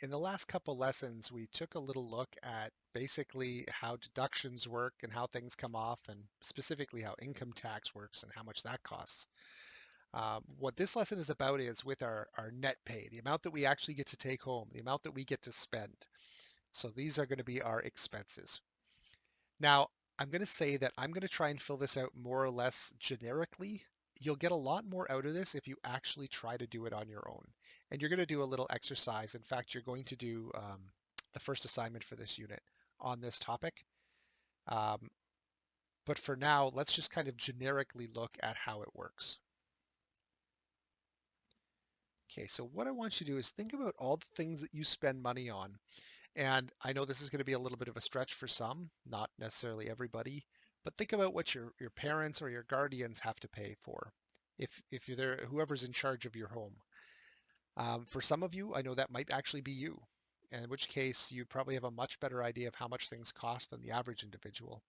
In the last couple lessons, we took a little look at basically how deductions work and how things come off, and specifically how income tax works and how much that costs. What this lesson is about is with our net pay, the amount that we actually get to take home, the amount that we get to spend. So these are going to be our expenses. Now, I'm going to say that I'm going to try and fill this out more or less generically. You'll get a lot more out of this if you actually try to do it on your own. And you're going to do a little exercise. In fact, you're going to do the first assignment for this unit on this topic. Um, but for now, let's just kind of generically look at how it works. Okay, so what I want you to do is think about all the things that you spend money on. And I know this is going to be a little bit of a stretch for some, not necessarily everybody, but think about what your parents or your guardians have to pay for if you're there, whoever's in charge of your home. For some of you, I know that might actually be you, in which case you probably have a much better idea of how much things cost than the average individual.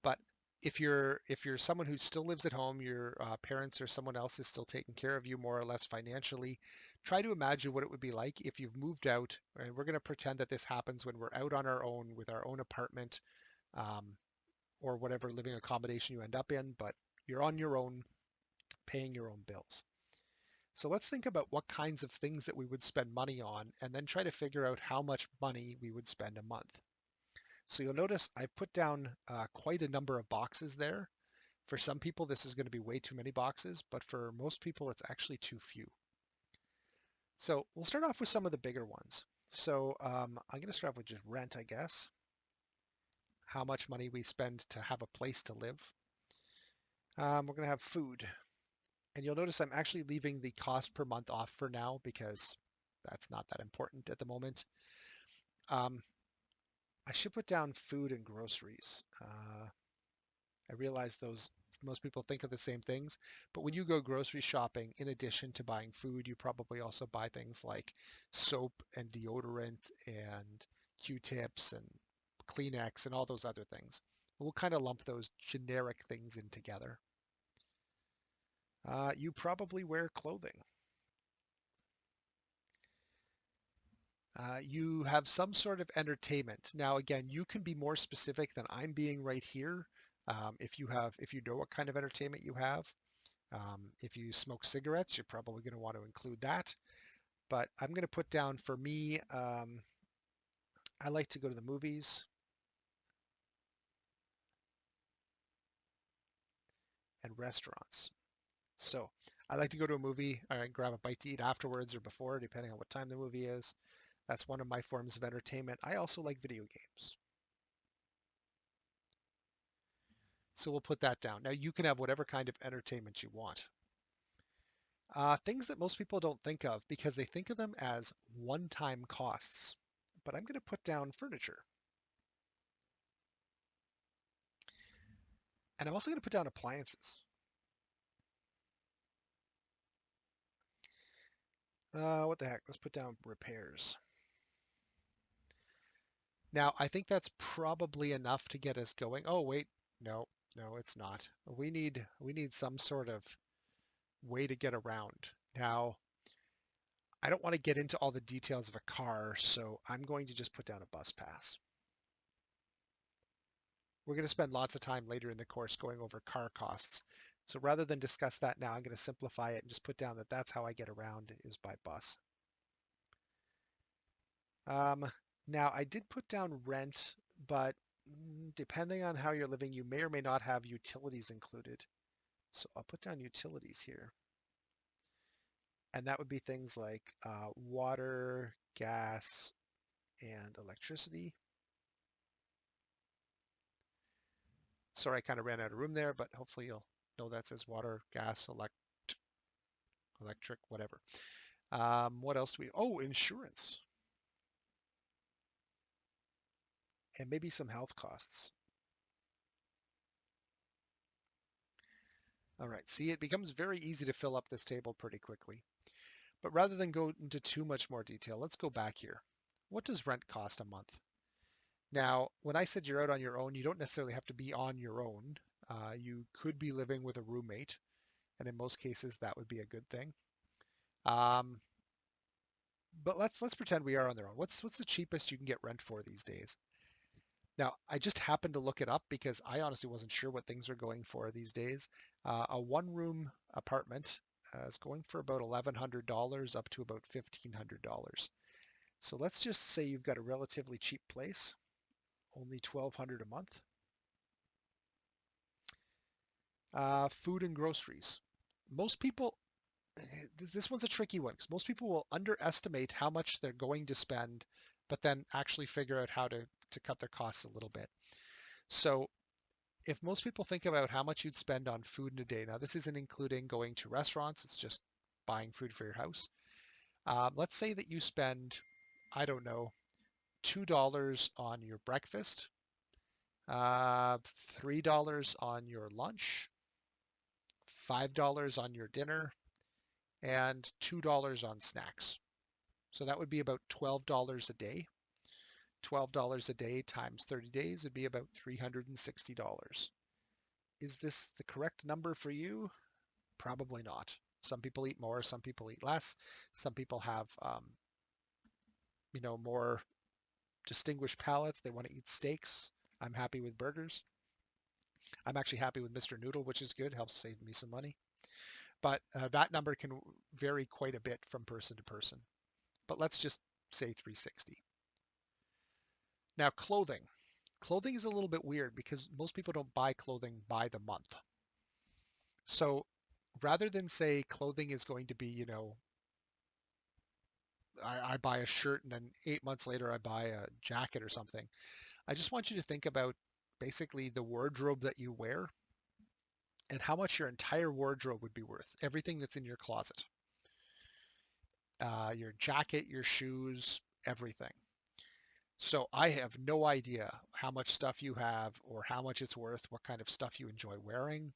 But if you're someone who still lives at home, your parents or someone else is still taking care of you more or less financially, try to imagine what it would be like if you've moved out. And we're going to pretend that this happens when we're out on our own with our own apartment um, or whatever living accommodation you end up in, but you're on your own, paying your own bills. So let's think about what kinds of things that we would spend money on and then try to figure out how much money we would spend a month. So you'll notice I've put down quite a number of boxes there. For some people, this is going to be way too many boxes, but for most people, it's actually too few. So we'll start off with some of the bigger ones. So I'm going to start off with just rent, I guess. How much money we spend to have a place to live. We're going to have food. And you'll notice I'm actually leaving the cost per month off for now because that's not that important at the moment. Um, I should put down food and groceries. I realize those most people think of the same things, but when you go grocery shopping, in addition to buying food, you probably also buy things like soap and deodorant and Q-tips and Kleenex and all those other things. We'll kind of lump those generic things in together. You probably wear clothing. You have some sort of entertainment. Now, again, you can be more specific than I'm being right here. If you know what kind of entertainment you have. If you smoke cigarettes, you're probably going to want to include that. But I'm going to put down for me, I like to go to the movies and restaurants. So I like to go to a movie and grab a bite to eat afterwards or before, depending on what time the movie is. That's one of my forms of entertainment. I also like video games. So we'll put that down. Now you can have whatever kind of entertainment you want. Things that most people don't think of because they think of them as one-time costs. But I'm going to put down furniture. And I'm also going to put down appliances. What the heck? Let's put down repairs. Now, I think that's probably enough to get us going. Oh, wait. No, no, it's not. We need some sort of way to get around. Now, I don't want to get into all the details of a car, so I'm going to just put down a bus pass. We're going to spend lots of time later in the course going over car costs. So rather than discuss that now, I'm going to simplify it and just put down that that's how I get around is by bus. Um, Now, I did put down rent, but depending on how you're living, you may or may not have utilities included. So I'll put down utilities here. And that would be things like water, gas, and electricity. Sorry, I kind of ran out of room there, but hopefully you'll know that says water, gas, electric, whatever. What else do we? Oh, insurance. And maybe some health costs. All right, see, it becomes very easy to fill up this table pretty quickly. But rather than go into too much more detail, let's go back here. What does rent cost a month? Now, when I said you're out on your own, you don't necessarily have to be on your own. You could be living with a roommate, and in most cases, that would be a good thing. Um, But let's pretend we are on their own. What's the cheapest you can get rent for these days? Now, I just happened to look it up because I honestly wasn't sure what things are going for these days. A one-room apartment is going for about $1,100 up to about $1,500. So let's just say you've got a relatively cheap place, only $1,200 a month. Food and groceries. Most people, this one's a tricky one because most people will underestimate how much they're going to spend, but then actually figure out how to cut their costs a little bit. So if most people think about how much you'd spend on food in a day, now this isn't including going to restaurants, it's just buying food for your house. Let's say that you spend, I don't know, $2 on your breakfast, $3 on your lunch, $5 on your dinner, and $2 on snacks. So that would be about $12 a day. $12 a day times 30 days would be about $360. Is this the correct number for you? Probably not. Some people eat more, some people eat less. Some people have, more distinguished palates. They want to eat steaks. I'm happy with burgers. I'm actually happy with Mr. Noodle, which is good, helps save me some money. But that number can vary quite a bit from person to person. But let's just say 360. Now, clothing. Clothing is a little bit weird because most people don't buy clothing by the month. So rather than say clothing is going to be, I buy a shirt and then 8 months later I buy a jacket or something. I just want you to think about basically the wardrobe that you wear and how much your entire wardrobe would be worth. Everything that's in your closet, your jacket, your shoes, everything. So I have no idea how much stuff you have or how much it's worth, what kind of stuff you enjoy wearing.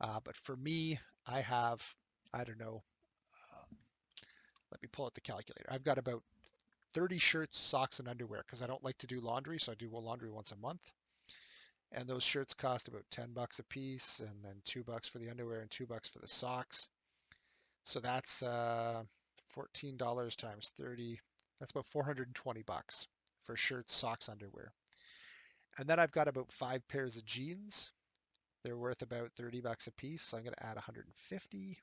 But for me, I have, I don't know, uh, let me pull out the calculator. I've got about 30 shirts, socks, and underwear because I don't like to do laundry, so I do laundry once a month. And those shirts cost about $10 a piece, and then $2 for the underwear and $2 for the socks. So that's $14 times 30. That's about 420 bucks for shirts, socks, underwear. And then I've got about 5 pairs of jeans. They're worth about $30 a piece, so I'm going to add 150.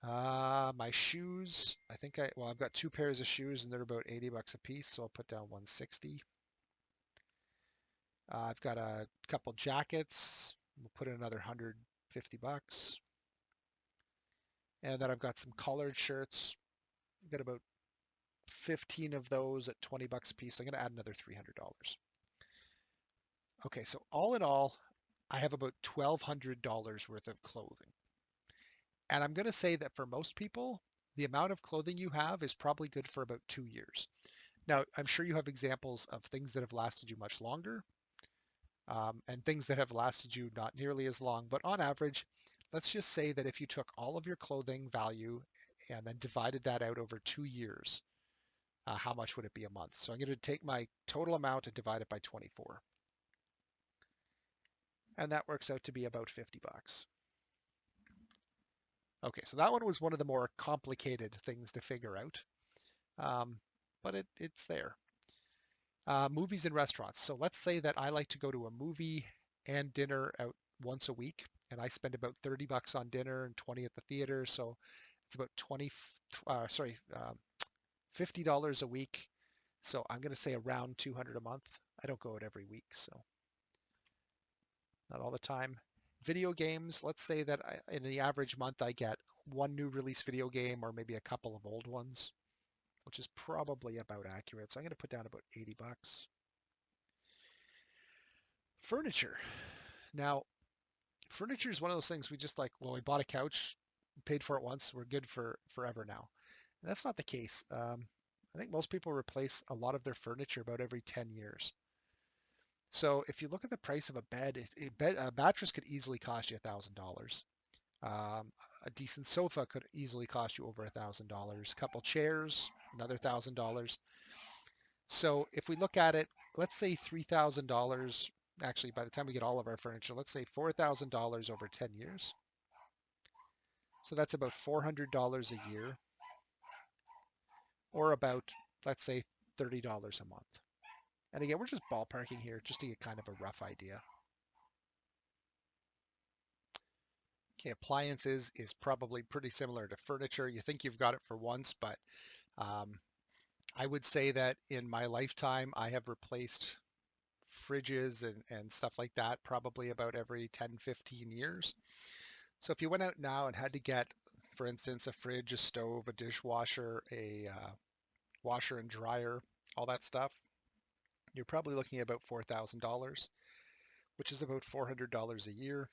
My shoes, I've got 2 pairs of shoes and they're about $80 a piece, so I'll put down 160. I've got a couple jackets. We'll put in another 150 bucks. And then I've got some collared shirts. I've got about 15 of those at 20 bucks a piece. I'm going to add another $300. Okay, so all in all, I have about $1,200 worth of clothing. And I'm going to say that for most people, the amount of clothing you have is probably good for about 2 years. Now, I'm sure you have examples of things that have lasted you much longer, and things that have lasted you not nearly as long. But on average, let's just say that if you took all of your clothing value and then divided that out over 2 years, how much would it be a month? So I'm going to take my total amount and divide it by 24. And that works out to be about 50 bucks. Okay, so that one was one of the more complicated things to figure out, but it's there. Movies and restaurants. So let's say that I like to go to a movie and dinner out once a week, and I spend about 30 bucks on dinner and 20 at the theater. So it's about $50 a week. So I'm going to say around 200 a month. I don't go out every week, so not all the time. Video games, let's say that in the average month I get one new release video game or maybe a couple of old ones, which is probably about accurate. So I'm going to put down about 80 bucks. Furniture. Now, furniture is one of those things we just like, well, we bought a couch, paid for it once, we're good for forever now. And that's not the case. I think most people replace a lot of their furniture about every 10 years. So if you look at the price of a bed, a mattress could easily cost you $1,000. A decent sofa could easily cost you over $1,000. A couple chairs, another $1,000. So if we look at it, let's say $3,000. Actually, by the time we get all of our furniture, let's say $4,000 over 10 years. So that's about $400 a year. or about, let's say, $30 a month. And again, we're just ballparking here just to get kind of a rough idea. Okay, appliances is probably pretty similar to furniture. You think you've got it for once, but um, I would say that in my lifetime, I have replaced fridges and stuff like that probably about every 10, 15 years. So if you went out now and had to get, for instance, a fridge, a stove, a dishwasher, a washer and dryer, all that stuff, you're probably looking at about $4,000, which is about $400 a year,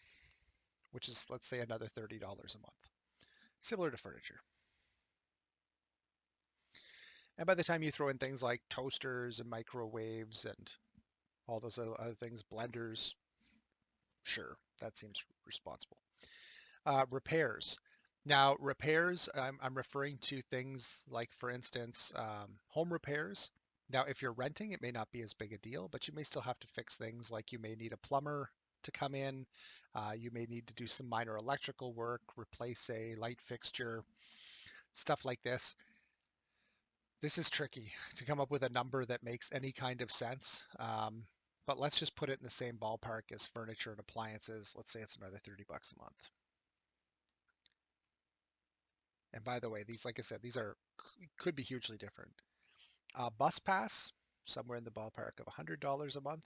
which is, let's say, another $30 a month, similar to furniture. And by the time you throw in things like toasters and microwaves and all those other things, blenders, sure, that seems responsible. Repairs. Now, repairs, I'm referring to things like, for instance, home repairs. Now, if you're renting, it may not be as big a deal, but you may still have to fix things like you may need a plumber to come in. You may need to do some minor electrical work, replace a light fixture, stuff like this. This is tricky to come up with a number that makes any kind of sense. But let's just put it in the same ballpark as furniture and appliances. Let's say it's another $30 a month. And by the way, these, like I said, these are could be hugely different. Bus pass, somewhere in the ballpark of $100 a month.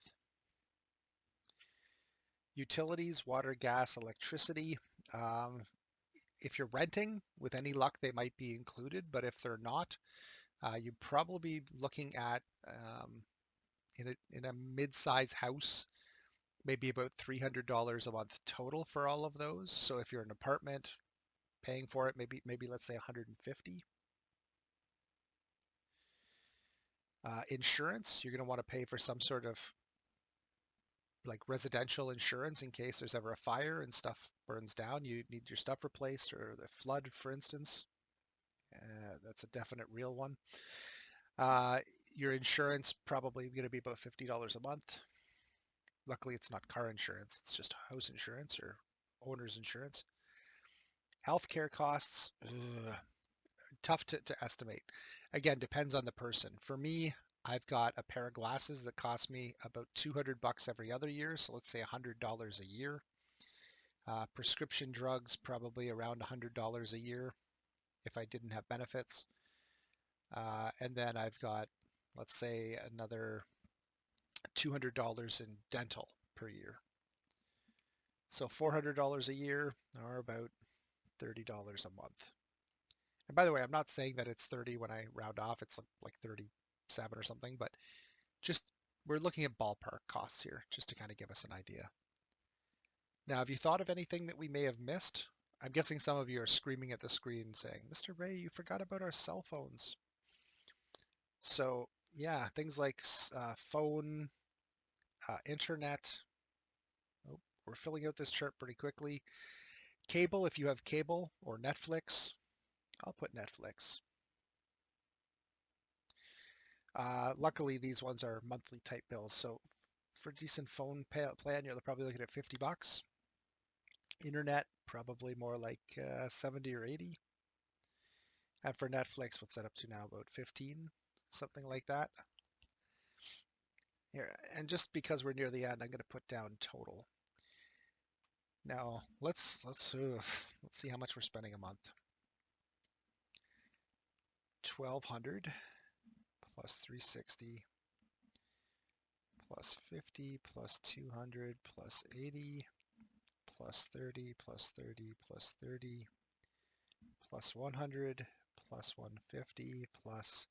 Utilities, water, gas, electricity. Um, if you're renting, with any luck, they might be included, but if they're not, you'd probably be looking at in a mid-size house, maybe about $300 a month total for all of those. So if you're an apartment paying for it, maybe let's say 150. Insurance, you're going to want to pay for some sort of like residential insurance in case there's ever a fire and stuff burns down. You need your stuff replaced, or the flood, for instance. That's a definite real one. Uh, your insurance probably going to be about $50 a month. Luckily, it's not car insurance. It's just house insurance or owner's insurance. Healthcare costs, tough to estimate. Again, depends on the person. For me, I've got a pair of glasses that cost me about $200 every other year. So let's say $100 a year. Prescription drugs, probably around $100 a year if I didn't have benefits. And then I've got, let's say, another $200 in dental per year. So $400 a year, or about $30 a month. And by the way, I'm not saying that it's 30 when I round off. It's like 37 or something, but just we're looking at ballpark costs here just to kind of give us an idea. Now, have you thought of anything that we may have missed? I'm guessing some of you are screaming at the screen saying, Mr. Ray, you forgot about our cell phones. So yeah, things like phone, internet. Oh, we're filling out this chart pretty quickly. Cable, if you have cable, or Netflix. I'll put Netflix. Luckily, these ones are monthly type bills. So for a decent phone plan, you're probably looking at $50. Internet, probably more like 70 or 80. And for Netflix, what's that up to now? About 15, something like that. Here, and just because we're near the end, I'm going to put down total. Now let's see how much we're spending a month. 1,200 plus 360 plus 50 plus 200 plus 80 plus 30 plus 30 plus 30 plus 100 plus 150 plus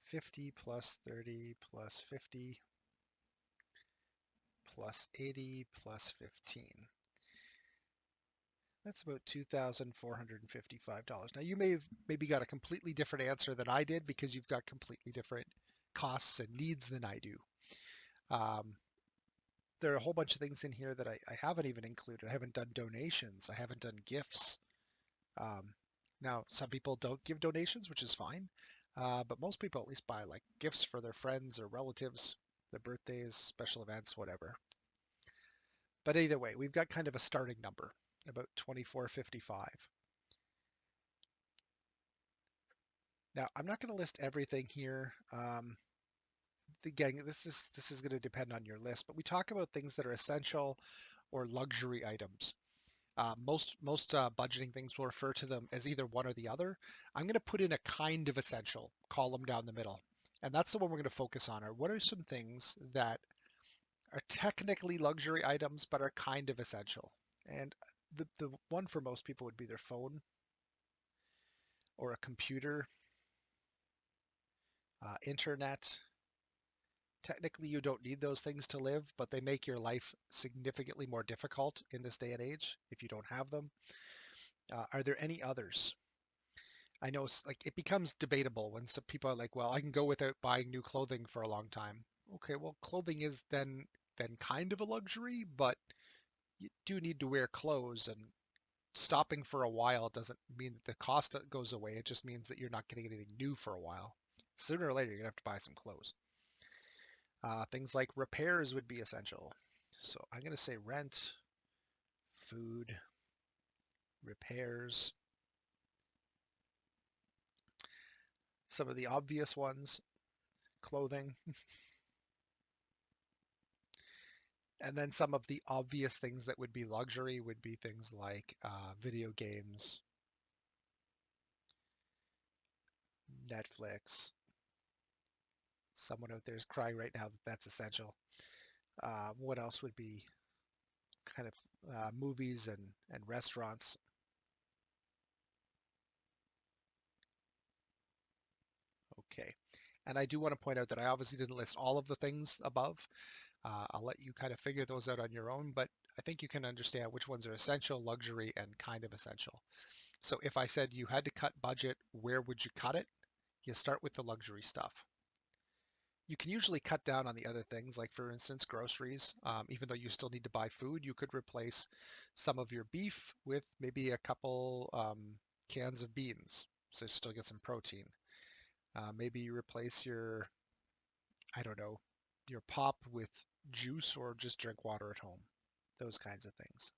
50 plus 30 plus 50 plus 80 plus 15. That's about $2,455. Now you may have maybe got a completely different answer than I did because you've got completely different costs and needs than I do. Um, there are a whole bunch of things in here that I haven't even included. I haven't done donations. I haven't done gifts. Um, Now, some people don't give donations, which is fine. But most people at least buy like gifts for their friends or relatives, their birthdays, special events, whatever. But either way, we've got kind of a starting number, about 2455. Now, I'm not going to list everything here. Again, this is going to depend on your list, but we talk about things that are essential or luxury items. Most budgeting things will refer to them as either one or the other. I'm going to put in a kind of essential column down the middle, and that's the one we're going to focus on. Are what are some things that are technically luxury items but are kind of essential? And the one for most people would be their phone or a computer, internet. Technically, you don't need those things to live, but they make your life significantly more difficult in this day and age if you don't have them. Are there any others? I know like it becomes debatable when some people are like, well, I can go without buying new clothing for a long time. Okay, well, clothing is then kind of a luxury, but you do need to wear clothes, and stopping for a while doesn't mean that the cost goes away. It just means that you're not getting anything new for a while. Sooner or later, you're gonna have to buy some clothes. Things like repairs would be essential. So I'm gonna say rent, food, repairs. Some of the obvious ones, clothing, and then some of the obvious things that would be luxury would be things like video games, Netflix. Someone out there is crying right now that that's essential. What else would be kind of movies and restaurants? Okay. And I do want to point out that I obviously didn't list all of the things above. I'll let you kind of figure those out on your own, but I think you can understand which ones are essential, luxury, and kind of essential. So if I said you had to cut budget, where would you cut it? You start with the luxury stuff. You can usually cut down on the other things, like for instance, groceries. Even though you still need to buy food, you could replace some of your beef with maybe a couple cans of beans, so you still get some protein. Maybe you replace your, I don't know, your pop with juice or just drink water at home. Those kinds of things.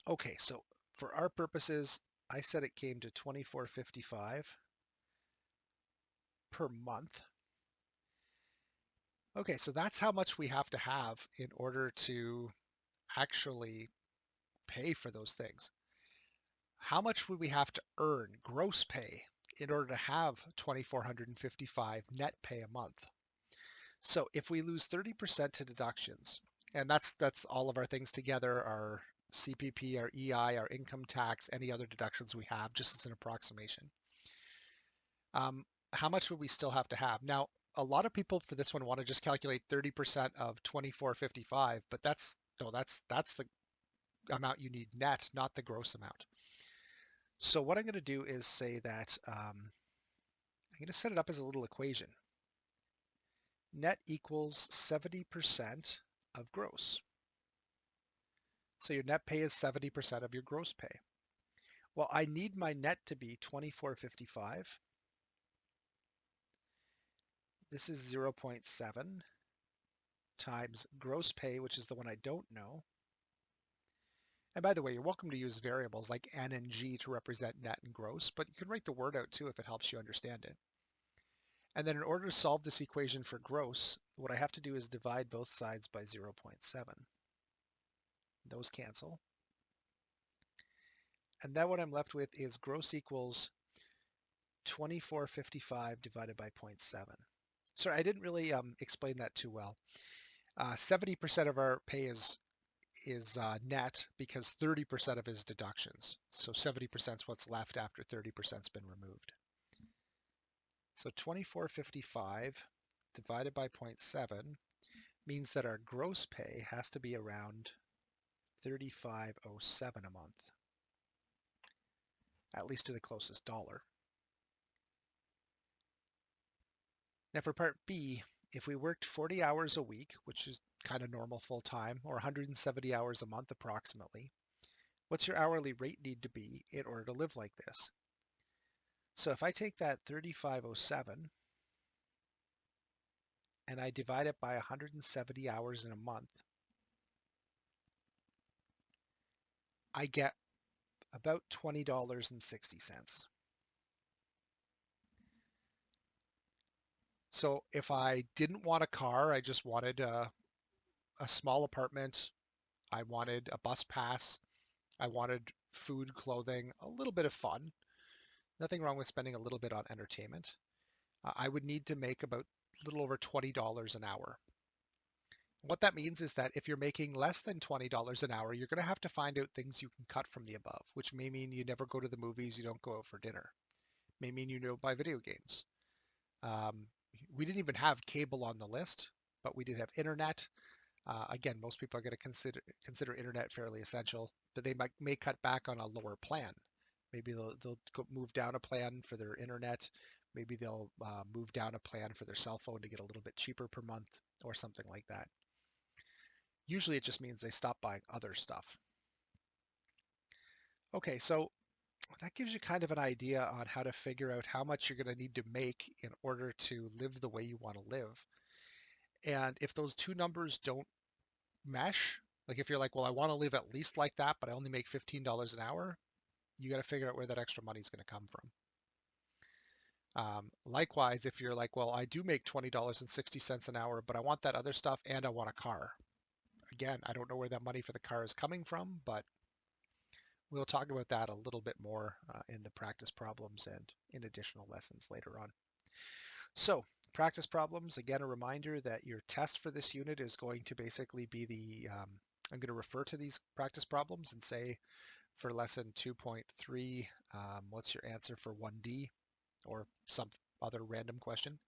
Okay, so for our purposes, I said it came to 24.55 per month. Okay, so that's how much we have to have in order to actually pay for those things. How much would we have to earn gross pay in order to have 2,455 net pay a month? So if we lose 30% to deductions, and that's all of our things together, our CPP, our EI, our income tax, any other deductions we have, just as an approximation. How much would we still have to have? Now, a lot of people for this one want to just calculate 30% of 2455, but that's the amount you need net, not the gross amount. So what I'm going to do is say that I'm going to set it up as a little equation. Net equals 70% of gross. So your net pay is 70% of your gross pay. Well, I need my net to be 2455. This is 0.7 times gross pay, which is the one I don't know. And by the way, you're welcome to use variables like N and G to represent net and gross, but you can write the word out too if it helps you understand it. And then in order to solve this equation for gross, what I have to do is divide both sides by 0.7. Those cancel. And then what I'm left with is gross equals 2455 divided by 0.7. Sorry, I didn't really explain that too well. 70% of our pay is net because 30% of it is deductions. So 70% is what's left after 30%'s been removed. So 2455 divided by 0.7 means that our gross pay has to be around 3507 a month, at least to the closest dollar. Now for part B, if we worked 40 hours a week, which is kind of normal full time, or 170 hours a month approximately, what's your hourly rate need to be in order to live like this? So if I take that 3507 and I divide it by 170 hours in a month, I get about $20.60. So if I didn't want a car, I just wanted a small apartment, I wanted a bus pass, I wanted food, clothing, a little bit of fun. Nothing wrong with spending a little bit on entertainment. I would need to make about a little over $20 an hour. What that means is that if you're making less than $20 an hour, you're going to have to find out things you can cut from the above, which may mean you never go to the movies, you don't go out for dinner. May mean you don't buy video games. Um, we didn't even have cable on the list, but we did have internet. Again, most people are going to consider internet fairly essential, but they may cut back on a lower plan. Maybe they'll move down a plan for their internet. Maybe they'll move down a plan for their cell phone to get a little bit cheaper per month or something like that. Usually it just means they stop buying other stuff. Okay, so that gives you kind of an idea on how to figure out how much you're going to need to make in order to live the way you want to live. And if those two numbers don't mesh, like if you're like, well, I want to live at least like that, but I only make $15 an hour, you got to figure out where that extra money is going to come from. Likewise, if you're like, well, I do make $20.60 an hour, but I want that other stuff and I want a car. Again, I don't know where that money for the car is coming from, but we'll talk about that a little bit more in the practice problems and in additional lessons later on. So practice problems, again, a reminder that your test for this unit is going to basically be I'm going to refer to these practice problems and say for lesson 2.3, what's your answer for 1D or some other random question.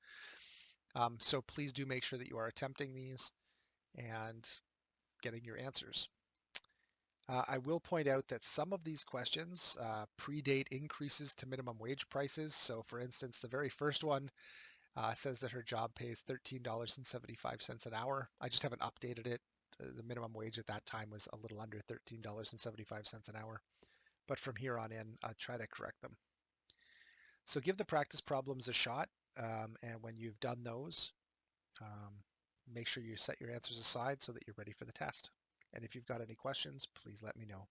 So please do make sure that you are attempting these and getting your answers. I will point out that some of these questions predate increases to minimum wage prices. So for instance, the very first one says that her job pays $13.75 an hour. I just haven't updated it. The minimum wage at that time was a little under $13.75 an hour. But from here on in, try to correct them. So give the practice problems a shot. And when you've done those, um, make sure you set your answers aside so that you're ready for the test. And if you've got any questions, please let me know.